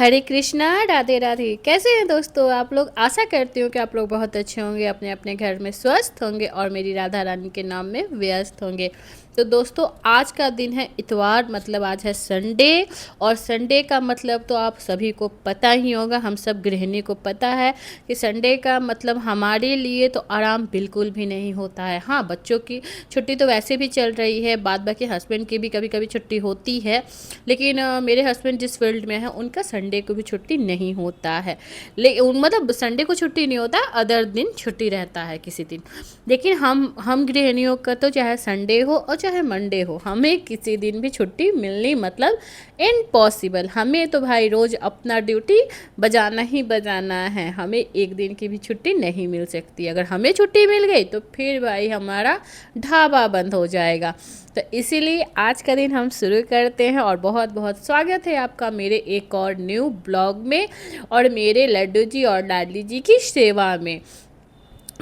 हरे कृष्णा, राधे राधे। कैसे हैं दोस्तों आप लोग? आशा करती हूँ कि आप लोग बहुत अच्छे होंगे, अपने अपने घर में स्वस्थ होंगे और मेरी राधा रानी के नाम में व्यस्त होंगे। तो दोस्तों, आज का दिन है इतवार, मतलब आज है संडे। और संडे का मतलब तो आप सभी को पता ही होगा, हम सब गृहिणी को पता है कि संडे का मतलब हमारे लिए तो आराम बिल्कुल भी नहीं होता है। हाँ, बच्चों की छुट्टी तो वैसे भी चल रही है, बाद बाकी हस्बैंड की भी कभी कभी छुट्टी होती है, लेकिन मेरे हस्बैंड जिस फील्ड में है उनका संडे को भी छुट्टी नहीं होता है। मतलब संडे को छुट्टी नहीं होता, अदर दिन छुट्टी रहता है किसी दिन। लेकिन हम गृहिणियों का तो चाहे संडे हो और चाहे मंडे हो, हमें किसी दिन भी छुट्टी मिलनी मतलब इम्पॉसिबल। हमें तो भाई रोज़ अपना ड्यूटी बजाना ही बजाना है, हमें एक दिन की भी छुट्टी नहीं मिल सकती। अगर हमें छुट्टी मिल गई तो फिर भाई हमारा ढाबा बंद हो जाएगा। तो इसीलिए आज का दिन हम शुरू करते हैं और बहुत बहुत स्वागत है आपका मेरे एक और न्यू ब्लॉग में और मेरे लड्डू जी और लाडली जी की सेवा में।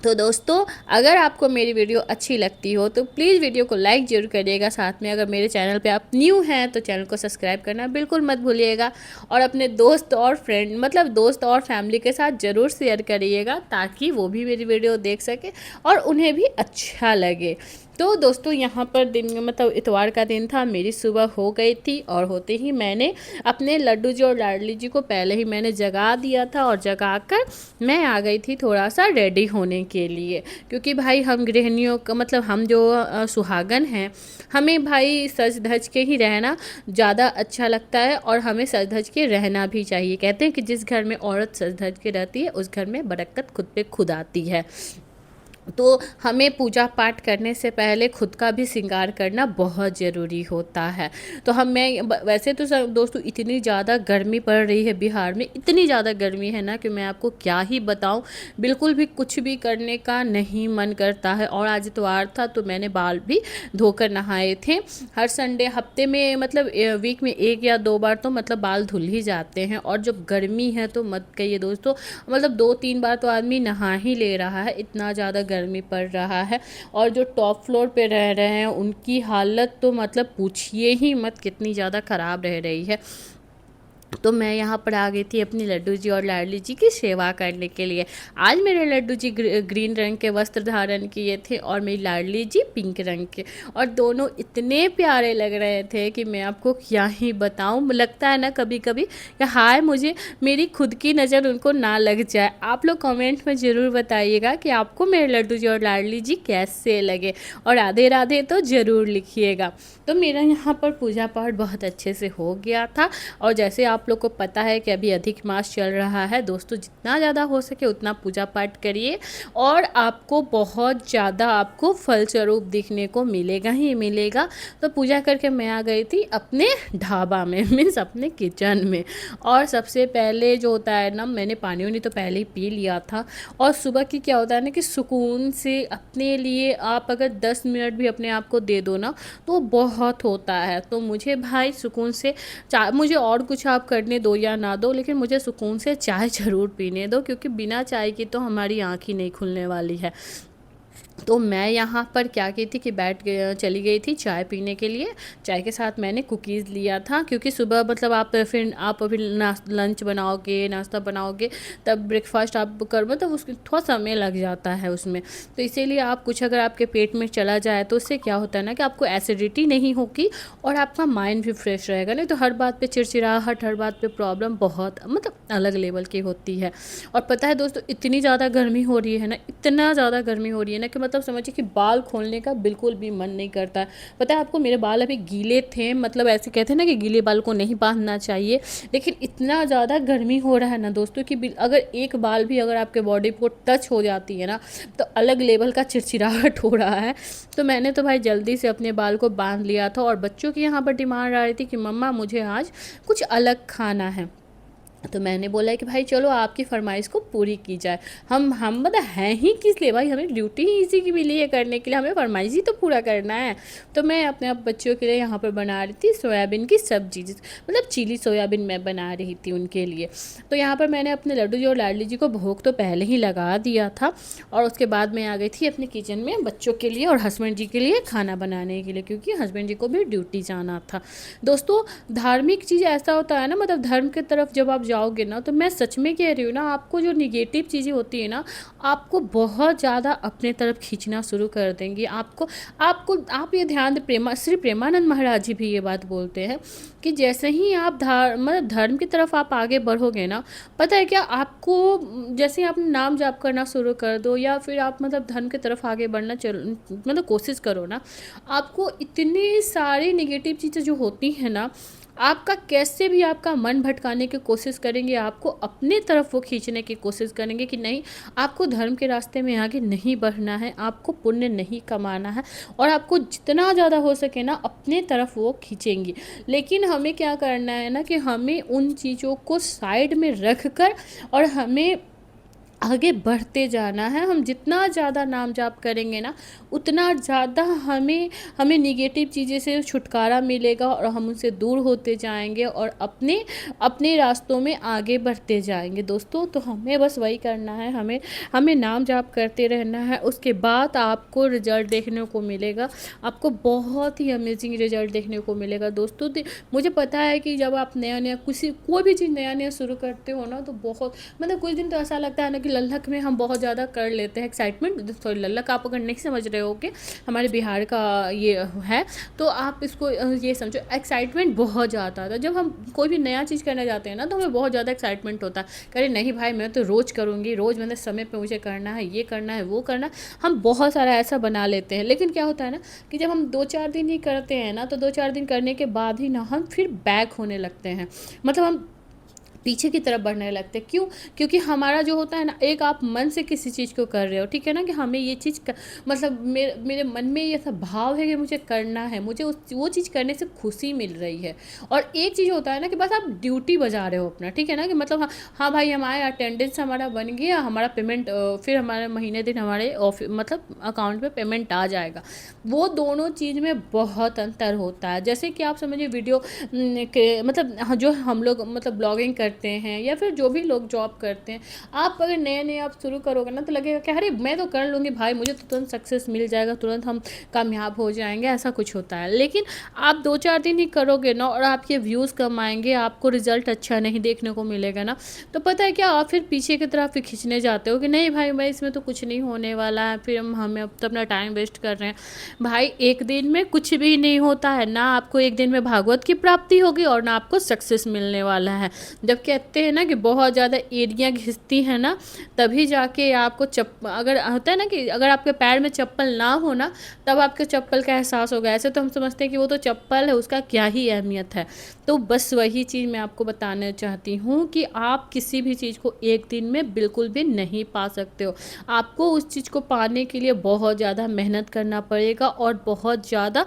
तो दोस्तों, अगर आपको मेरी वीडियो अच्छी लगती हो तो प्लीज़ वीडियो को लाइक ज़रूर करिएगा। साथ में अगर मेरे चैनल पे आप न्यू हैं तो चैनल को सब्सक्राइब करना बिल्कुल मत भूलिएगा। और अपने दोस्त और फ्रेंड मतलब दोस्त और फैमिली के साथ ज़रूर शेयर करिएगा, ताकि वो भी मेरी वीडियो देख सके और उन्हें भी अच्छा लगे। तो दोस्तों, यहाँ पर दिन मतलब इतवार का दिन था, मेरी सुबह हो गई थी और होते ही मैंने अपने लड्डू जी और लाडली जी को पहले ही मैंने जगा दिया था और जगा कर मैं आ गई थी थोड़ा सा रेडी होने के लिए। क्योंकि भाई हम गृहिणियों का मतलब हम जो सुहागन हैं, हमें भाई सज धज के ही रहना ज़्यादा अच्छा लगता है और हमें सज धज के रहना भी चाहिए। कहते हैं कि जिस घर में औरत सज धज के रहती है उस घर में बरकत खुद पे खुद आती है। तो हमें पूजा पाठ करने से पहले खुद का भी श्रृंगार करना बहुत ज़रूरी होता है। तो वैसे तो दोस्तों इतनी ज़्यादा गर्मी पड़ रही है बिहार में, इतनी ज़्यादा गर्मी है ना कि मैं आपको क्या ही बताऊं। बिल्कुल भी कुछ भी करने का नहीं मन करता है। और आज इतवार था तो मैंने बाल भी धोकर नहाए थे। हर संडे हफ्ते में मतलब वीक में एक या दो बार तो मतलब बाल धुल ही जाते हैं। और जब गर्मी है तो मत कहिए दोस्तों, मतलब 2-3 बार तो आदमी नहा ही ले रहा है, इतना ज़्यादा गर्मी पड़ रहा है। और जो टॉप फ्लोर पे रह रहे हैं उनकी हालत तो मतलब पूछिए ही मत, कितनी ज़्यादा ख़राब रह रही है। तो मैं यहाँ पर आ गई थी अपनी लड्डू जी और लाडली जी की सेवा करने के लिए। आज मेरे लड्डू जी ग्रीन रंग के वस्त्र धारण किए थे और मेरी लाडली जी पिंक रंग के, और दोनों इतने प्यारे लग रहे थे कि मैं आपको क्या ही बताऊँ। लगता है ना कभी कभी कि हाय मुझे मेरी खुद की नज़र उनको ना लग जाए। आप लोग कमेंट में ज़रूर बताइएगा कि आपको मेरे लड्डू जी और लाडली जी कैसे लगे, और राधे राधे तो ज़रूर लिखिएगा। तो मेरा यहाँ पर पूजा पाठ बहुत अच्छे से हो गया था। और जैसे आप लोग को पता है कि अभी अधिक मास चल रहा है दोस्तों, जितना ज़्यादा हो सके उतना पूजा पाठ करिए और आपको बहुत ज़्यादा आपको फलस्वरूप दिखने को मिलेगा ही मिलेगा। तो पूजा करके मैं आ गई थी अपने ढाबा में मीन्स अपने किचन में। और सबसे पहले जो होता है ना, मैंने पानी वानी तो पहले ही पी लिया था। और सुबह की क्या होता है ना कि सुकून से अपने लिए आप अगर 10 मिनट भी अपने आप को दे दो ना तो बहुत होता है। तो मुझे भाई सुकून से मुझे और कुछ आप करने दो या ना दो, लेकिन मुझे सुकून से चाय ज़रूर पीने दो, क्योंकि बिना चाय की तो हमारी आँख ही नहीं खुलने वाली है। तो मैं यहाँ पर क्या की थी कि चली गई थी चाय पीने के लिए। चाय के साथ मैंने कुकीज़ लिया था, क्योंकि सुबह मतलब आप फिर लंच बनाओगे, नाश्ता बनाओगे, तब ब्रेकफास्ट आप कर मतलब उसके थोड़ा समय लग जाता है उसमें। तो इसीलिए आप कुछ अगर आपके पेट में चला जाए तो उससे क्या होता है ना कि आपको एसिडिटी नहीं होगी और आपका माइंड भी फ्रेश रहेगा। नहीं तो हर बात पे चिड़चिड़ाहट, हर बात पे प्रॉब्लम बहुत मतलब अलग लेवल की होती है। और पता है दोस्तों, इतनी ज़्यादा गर्मी हो रही है ना, इतना ज़्यादा गर्मी हो रही है ना कि मतलब समझिए कि बाल खोलने का बिल्कुल भी मन नहीं करता है। पता है आपको, मेरे बाल अभी गीले थे, मतलब ऐसे कहते हैं ना कि गीले बाल को नहीं बांधना चाहिए, लेकिन इतना ज़्यादा गर्मी हो रहा है ना दोस्तों कि अगर एक बाल भी अगर आपके बॉडी को टच हो जाती है ना तो अलग लेवल का चिड़चिड़ाहट हो रहा है। तो मैंने तो भाई जल्दी से अपने बाल को बांध लिया था। और बच्चों की यहाँ पर डिमांड आ रही थी कि मम्मा मुझे आज कुछ अलग खाना है। तो मैंने बोला कि भाई चलो आपकी फरमाइश को पूरी की जाए। हम मतलब हैं ही किस लिए भाई, हमें ड्यूटी ही इसी की मिली है करने के लिए, हमें फरमाइश ही तो पूरा करना है। तो मैं अपने आप बच्चों के लिए यहाँ पर बना रही थी सोयाबीन की सब्जी, मतलब चिली सोयाबीन मैं बना रही थी उनके लिए। तो यहाँ पर मैंने अपने लड्डू जी और लाडली जी को भोग तो पहले ही लगा दिया था। और उसके बाद मैं आ गई थी अपने किचन में बच्चों के लिए और हस्बैंड जी के लिए खाना बनाने के लिए, क्योंकि हस्बैंड जी को भी ड्यूटी जाना था। दोस्तों, धार्मिक चीज़ ऐसा होता है ना, मतलब धर्म की तरफ जब आप जाओगे ना, तो मैं सच में कह रही हूँ ना, आपको जो निगेटिव चीज़ें होती है ना, आपको बहुत ज़्यादा अपने तरफ खींचना शुरू कर देंगी। आपको आपको आप ये ध्यान दें, श्री प्रेमानंद महाराज जी भी ये बात बोलते हैं कि जैसे ही आप मतलब धर्म की तरफ आप आगे बढ़ोगे ना, पता है क्या आपको, जैसे ही आप नाम जाप करना शुरू कर दो या फिर आप मतलब धर्म की तरफ आगे बढ़ना मतलब कोशिश करो ना, आपको इतनी सारी निगेटिव चीज़ें जो होती हैं ना, आपका कैसे भी आपका मन भटकाने की कोशिश करेंगे, आपको अपने तरफ वो खींचने की कोशिश करेंगे कि नहीं, आपको धर्म के रास्ते में आगे नहीं बढ़ना है, आपको पुण्य नहीं कमाना है, और आपको जितना ज़्यादा हो सके ना अपने तरफ वो खींचेंगी। लेकिन हमें क्या करना है ना, कि हमें उन चीज़ों को साइड में रख कर और हमें आगे बढ़ते जाना है। हम जितना ज़्यादा नाम जाप करेंगे ना, उतना ज़्यादा हमें हमें निगेटिव चीज़ें से छुटकारा मिलेगा और हम उनसे दूर होते जाएंगे और अपने अपने रास्तों में आगे बढ़ते जाएंगे दोस्तों। तो हमें बस वही करना है, हमें हमें नाम जाप करते रहना है। उसके बाद आपको रिजल्ट देखने को मिलेगा, आपको बहुत ही अमेजिंग रिजल्ट देखने को मिलेगा दोस्तों। मुझे पता है कि जब आप नया नया कोई भी चीज़ नया नया शुरू करते हो ना, तो बहुत मतलब कुछ दिन तो ऐसा लगता है ना कि लल्लक में हम बहुत ज़्यादा कर लेते हैं, एक्साइटमेंट। सॉरी, लल्लक आप अगर नहीं समझ रहे हो कि हमारे बिहार का ये है, तो आप इसको ये समझो, एक्साइटमेंट बहुत ज़्यादा आता है। जब हम कोई भी नया चीज़ करने जाते हैं ना, तो हमें बहुत ज़्यादा एक्साइटमेंट होता है, अरे नहीं भाई मैं तो रोज़ करूँगी, रोज़ मैंने समय पर मुझे करना है, ये करना है, वो करना है। हम बहुत सारा ऐसा बना लेते हैं। लेकिन क्या होता है ना, कि जब हम 2-4 दिन ही करते हैं ना, तो 2-4 दिन करने के बाद ही ना हम फिर बैक होने लगते हैं, मतलब हम पीछे की तरफ बढ़ने लगते हैं। क्यों? क्योंकि हमारा जो होता है ना, एक आप मन से किसी चीज़ को कर रहे हो, ठीक है ना, कि हमें ये चीज़ मतलब मेरे मन में ये सब भाव है कि मुझे करना है, मुझे वो चीज़ करने से खुशी मिल रही है। और एक चीज़ होता है ना, कि बस आप ड्यूटी बजा रहे हो अपना, ठीक है ना, कि मतलब हाँ भाई हमारे अटेंडेंस हमारा बन गया, हमारा पेमेंट फिर हमारे महीने दिन हमारे मतलब अकाउंट में पेमेंट आ जाएगा। वो दोनों चीज़ में बहुत अंतर होता है। जैसे कि आप समझिए वीडियो मतलब जो हम लोग मतलब ब्लॉगिंग करते हैं या फिर जो भी लोग जॉब करते हैं, आप अगर नए नए आप शुरू करोगे ना, तो लगेगा कि अरे मैं तो कर लूँगी भाई, मुझे तो तुरंत सक्सेस मिल जाएगा, तुरंत हम कामयाब हो जाएंगे, ऐसा कुछ होता है। लेकिन आप 2-4 दिन ही करोगे ना, और आपके व्यूज़ कम आएंगे, आपको रिजल्ट अच्छा नहीं देखने को मिलेगा ना, तो पता है क्या, आप फिर पीछे की तरफ फिर खींचने जाते हो कि नहीं भाई मैं इसमें तो कुछ नहीं होने वाला है, फिर हमें अब तो अपना टाइम वेस्ट कर रहे हैं। भाई एक दिन में कुछ भी नहीं होता है ना, आपको एक दिन में भागवत की प्राप्ति होगी और ना आपको सक्सेस मिलने वाला है। जब कहते हैं ना कि बहुत ज़्यादा एड़ियाँ घिसती हैं ना, तभी जाके आपको अगर होता है ना कि अगर आपके पैर में चप्पल ना हो ना, तब आपके चप्पल का एहसास होगा। ऐसे तो हम समझते हैं कि वो तो चप्पल है, उसका क्या ही अहमियत है। तो बस वही चीज़ मैं आपको बताना चाहती हूँ कि आप किसी भी चीज़ को एक दिन में बिल्कुल भी नहीं पा सकते हो। आपको उस चीज़ को पाने के लिए बहुत ज़्यादा मेहनत करना पड़ेगा और बहुत ज़्यादा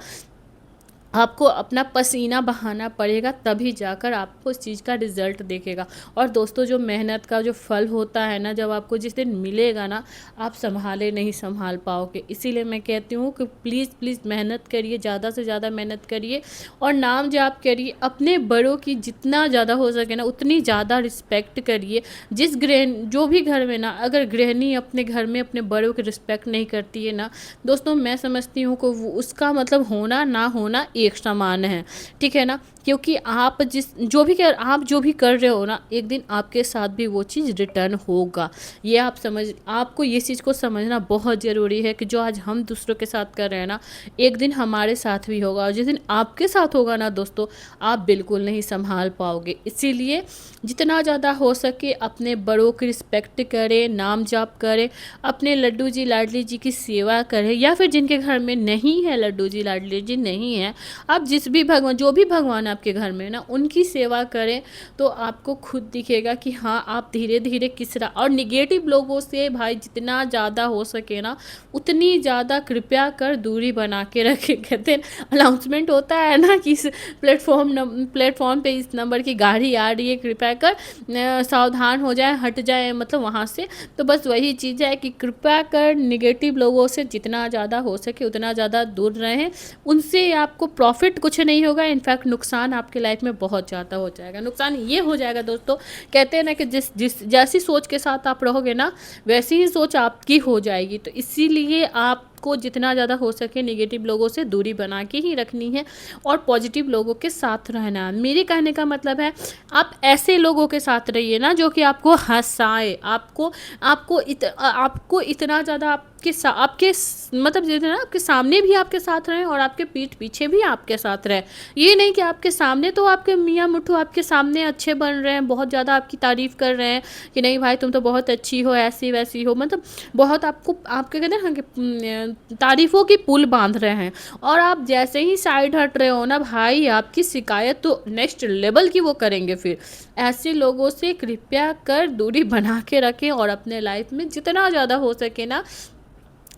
आपको अपना पसीना बहाना पड़ेगा, तभी जाकर आपको उस चीज़ का रिज़ल्ट दिखेगा। और दोस्तों जो मेहनत का जो फल होता है ना, जब आपको जिस दिन मिलेगा ना, आप नहीं संभाल पाओगे। इसीलिए मैं कहती हूँ कि प्लीज़ प्लीज़ मेहनत करिए, ज़्यादा से ज़्यादा मेहनत करिए और नाम जाप करिए। अपने बड़ों की जितना ज़्यादा हो सके ना, उतनी ज़्यादा रिस्पेक्ट करिए। जो भी घर में ना, अगर गृहिणी अपने घर में अपने बड़ों की रिस्पेक्ट नहीं करती है ना दोस्तों, मैं समझती हूँ कि उसका मतलब होना ना होना एक समान है, ठीक है ना। क्योंकि आप जो भी कर रहे हो ना, एक दिन आपके साथ भी वो चीज़ रिटर्न होगा। ये आपको ये चीज़ को समझना बहुत ज़रूरी है कि जो आज हम दूसरों के साथ कर रहे हैं ना, एक दिन हमारे साथ भी होगा, और जिस दिन आपके साथ होगा ना दोस्तों, आप बिल्कुल नहीं संभाल पाओगे। इसीलिए जितना ज़्यादा हो सके अपने बड़ों की रिस्पेक्ट करें, नाम जाप करें, अपने लड्डू जी लाडली जी की सेवा करें, या फिर जिनके घर में नहीं है लड्डू जी लाडली जी नहीं है, आप जो भी भगवान आपके घर में ना, उनकी सेवा करें, तो आपको खुद दिखेगा कि हाँ आप धीरे धीरे और निगेटिव लोगों से भाई जितना ज़्यादा हो सके ना, उतनी ज़्यादा कृपया कर दूरी बना के रखें। कहते हैं अनाउंसमेंट होता है ना कि इस प्लेटफॉर्म पे इस नंबर की गाड़ी आ रही है, कृपया कर सावधान हो जाए, हट जाए, मतलब वहाँ से। तो बस वही चीज़ है कि कृपया कर निगेटिव लोगों से जितना ज़्यादा हो सके उतना ज़्यादा दूर रहें। उनसे आपको प्रॉफिट कुछ नहीं होगा, इनफैक्ट नुकसान आपके लाइफ में बहुत ज़्यादा हो जाएगा। नुकसान ये हो जाएगा दोस्तों, कहते हैं ना कि जैसी सोच के साथ आप रहोगे ना, वैसी ही सोच आपकी हो जाएगी। तो इसीलिए आप आपको जितना ज़्यादा हो सके नेगेटिव लोगों से दूरी बना के ही रखनी है और पॉजिटिव लोगों के साथ रहना है। मेरे कहने का मतलब है आप ऐसे लोगों के साथ रहिए ना जो कि आपको हँसाए, आपको इतना ज़्यादा मतलब जितना आपके सामने भी आपके साथ रहें और आपके पीठ पीछे भी आपके साथ रहें। ये नहीं कि आपके सामने तो आपके मियाँ मिट्ठू आपके सामने अच्छे बन रहे हैं, बहुत ज़्यादा आपकी तारीफ़ कर रहे हैं कि नहीं भाई तुम तो बहुत अच्छी हो, ऐसी वैसी हो, मतलब बहुत आपको आपके कहते हैं ना कि तारीफ़ों की पुल बांध रहे हैं, और आप जैसे ही साइड हट रहे हो ना भाई, आपकी शिकायत तो नेक्स्ट लेवल की वो करेंगे। फिर ऐसे लोगों से कृपया कर दूरी बना के रखें और अपने लाइफ में जितना ज़्यादा हो सके ना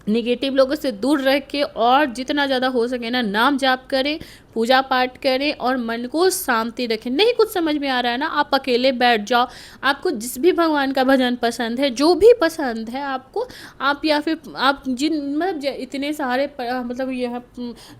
निगेटिव लोगों से दूर रह के और जितना ज़्यादा हो सके ना नाम जाप करें, पूजा पाठ करें और मन को शांति रखें। नहीं कुछ समझ में आ रहा है ना, आप अकेले बैठ जाओ, आपको जिस भी भगवान का भजन पसंद है, जो भी पसंद है आपको, आप या फिर आप जिन मतलब इतने सारे मतलब यह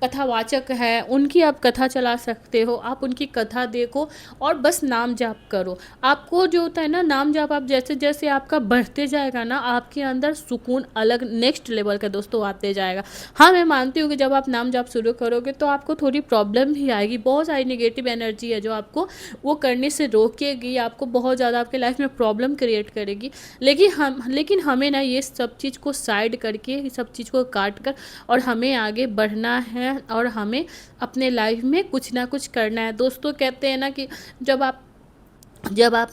कथावाचक है उनकी आप कथा चला सकते हो, आप उनकी कथा देखो और बस नाम जाप करो। आपको जो होता है ना नाम जाप, आप जैसे जैसे आपका बढ़ते जाएगा ना आपके अंदर सुकून अलग नेक्स्ट लेवल का दोस्तों आते जाएगा। हाँ मैं मानती हूँ कि जब आप नाम जाप शुरू करोगे तो आपको थोड़ी प्रॉब्लम भी आएगी, बहुत सारी नेगेटिव एनर्जी है जो आपको वो करने से रोकेगी, आपको बहुत ज़्यादा आपके लाइफ में प्रॉब्लम क्रिएट करेगी। लेकिन हमें ना ये सब चीज़ को साइड करके, सब चीज़ को काट कर और हमें आगे बढ़ना है और हमें अपने लाइफ में कुछ ना कुछ करना है। दोस्तों कहते हैं ना कि जब आप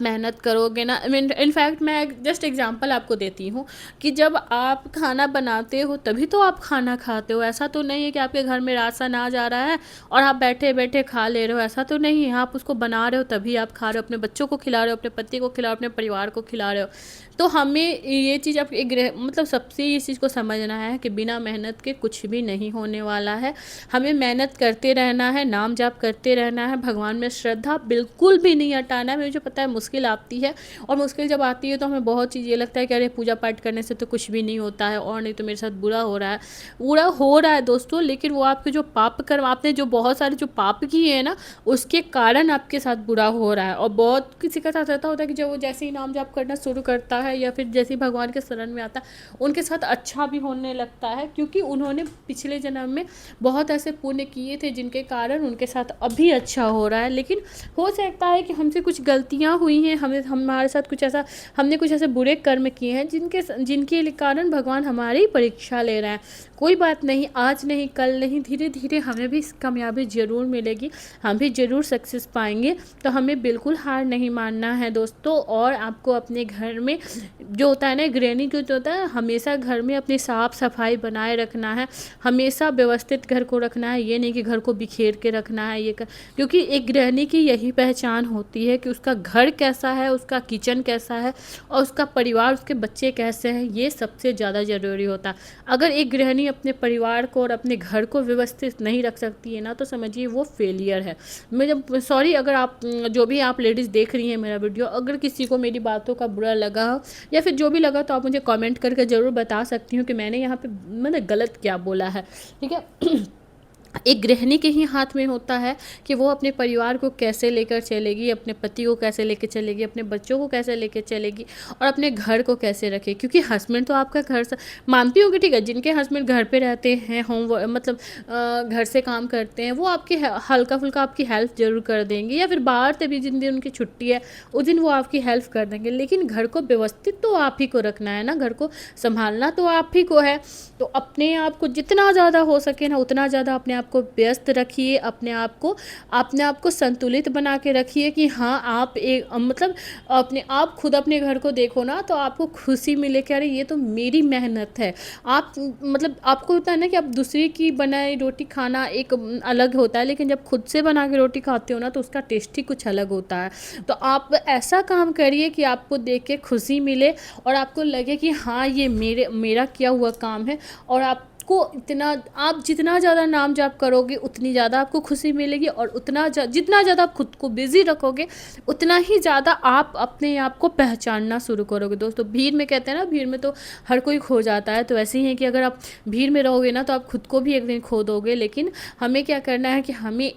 मेहनत करोगे ना, इनफैक्ट मैं जस्ट एग्जांपल आपको देती हूँ कि जब आप खाना बनाते हो तभी तो आप खाना खाते हो। ऐसा तो नहीं है कि आपके घर में राशन आ जा रहा है और आप बैठे बैठे खा ले रहे हो, ऐसा तो नहीं है। आप उसको बना रहे हो तभी आप खा रहे हो, अपने बच्चों को खिला रहे हो, अपने पति को खिला रहे हो, अपने परिवार को खिला रहे हो। तो हमें ये चीज़ आप मतलब सबसे इस चीज़ को समझना है कि बिना मेहनत के कुछ भी नहीं होने वाला है। हमें मेहनत करते रहना है, नाम जाप करते रहना है, भगवान में श्रद्धा बिल्कुल भी नहीं हटाना है। मुझे पता है मुश्किल आती है और मुश्किल जब आती है तो हमें बहुत चीज़ ये लगता है कि अरे पूजा पाठ करने से तो कुछ भी नहीं होता है और नहीं तो मेरे साथ बुरा हो रहा है दोस्तों। लेकिन वो आपके जो पाप कर्म, आपने जो बहुत सारे जो पाप किए हैं ना उसके कारण आपके साथ बुरा हो रहा है। और बहुत किसी का साथ ऐसा होता है कि जब वो जैसे ही नाम जाप करना शुरू करता है या फिर जैसे ही भगवान के शरण में आता है उनके साथ अच्छा भी होने लगता है, क्योंकि उन्होंने पिछले जन्म में बहुत ऐसे पुण्य किए थे जिनके कारण उनके साथ अभी अच्छा हो रहा है। लेकिन हो सकता है कि हमसे कुछ गलतियाँ हुई हैं, हमारे साथ हमने कुछ ऐसे बुरे कर्म किए हैं जिनके कारण भगवान हमारी परीक्षा ले रहे हैं। कोई बात नहीं, आज नहीं कल नहीं, धीरे धीरे हमें भी कामयाबी ज़रूर मिलेगी, हम भी ज़रूर सक्सेस पाएंगे। तो हमें बिल्कुल हार नहीं मानना है दोस्तों। और आपको अपने घर में जो होता है ना गृहिणी को जो होता है, हमेशा घर में अपनी साफ़ सफाई बनाए रखना है, हमेशा व्यवस्थित घर को रखना है। ये नहीं कि घर को बिखेर के रखना है, क्योंकि एक गृहिणी की यही पहचान होती है कि उसका घर कैसा है, उसका किचन कैसा है और उसका परिवार, उसके बच्चे कैसे हैं, ये सबसे ज़्यादा ज़रूरी होता है। अगर एक गृहिणी अपने परिवार को और अपने घर को व्यवस्थित नहीं रख सकती है ना तो समझिए वो फेलियर है। सॉरी अगर आप जो भी आप लेडीज़ देख रही हैं मेरा वीडियो, अगर किसी को मेरी बातों का बुरा लगा हो या फिर जो भी लगा तो आप मुझे कमेंट करके ज़रूर बता सकती हूँ कि मैंने यहाँ पे मैंने गलत क्या बोला है, ठीक है। एक गृहिणी के ही हाथ में होता है कि वो अपने परिवार को कैसे लेकर चलेगी, अपने पति को कैसे लेकर चलेगी, अपने बच्चों को कैसे लेकर चलेगी और अपने घर को कैसे रखे। क्योंकि हस्बैंड तो आपका घर से, मानती हूँ कि ठीक है जिनके हस्बैंड घर पे रहते हैं, मतलब घर से काम करते हैं, वो आपकी हल्का फुल्का आपकी हेल्प ज़रूर कर देंगे, या फिर बाहर से भी जिन दिन उनकी छुट्टी है उस दिन वो आपकी हेल्प कर देंगे। लेकिन घर को व्यवस्थित तो आप ही को रखना है ना, घर को संभालना तो आप ही को है। तो अपने आप को जितना ज़्यादा हो सके ना उतना ज़्यादा अपने आप को व्यस्त रखिए, अपने आप को संतुलित बना के रखिए कि हाँ आप एक मतलब आप खुद अपने घर को देखो ना तो आपको खुशी मिले कि अरे ये तो मेरी मेहनत है। आप मतलब आपको होता है ना कि आप दूसरी की बनाई रोटी खाना एक अलग होता है, लेकिन जब खुद से बना के रोटी खाते हो ना तो उसका टेस्ट ही कुछ अलग होता है। तो आप ऐसा काम करिए कि आपको देख के खुशी मिले और आपको लगे कि हाँ ये मेरा किया हुआ काम है। और आप जितना ज़्यादा नाम जाप करोगे उतनी ज़्यादा आपको खुशी मिलेगी, और जितना ज़्यादा आप खुद को बिजी रखोगे उतना ही ज़्यादा आप अपने आप को पहचानना शुरू करोगे। दोस्तों भीड़ में कहते हैं ना, भीड़ में तो हर कोई खो जाता है, तो ऐसे ही है कि अगर आप भीड़ में रहोगे ना तो आप खुद को भी एक दिन खो दोगे। लेकिन हमें क्या करना है कि हमें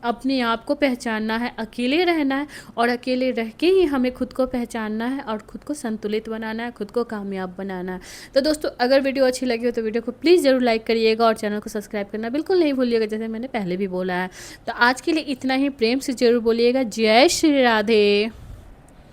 अपने आप को पहचानना है, अकेले रहना है और अकेले रह के ही हमें खुद को पहचानना है और खुद को संतुलित बनाना है, खुद को कामयाब बनाना है। तो दोस्तों अगर वीडियो अच्छी लगी हो तो वीडियो को प्लीज़ ज़रूर ज़रूर लाइक करिएगा और चैनल को सब्सक्राइब करना बिल्कुल नहीं भूलिएगा, जैसे मैंने पहले भी बोला है। तो आज के लिए इतना ही, प्रेम से ज़रूर बोलिएगा जय श्री राधे।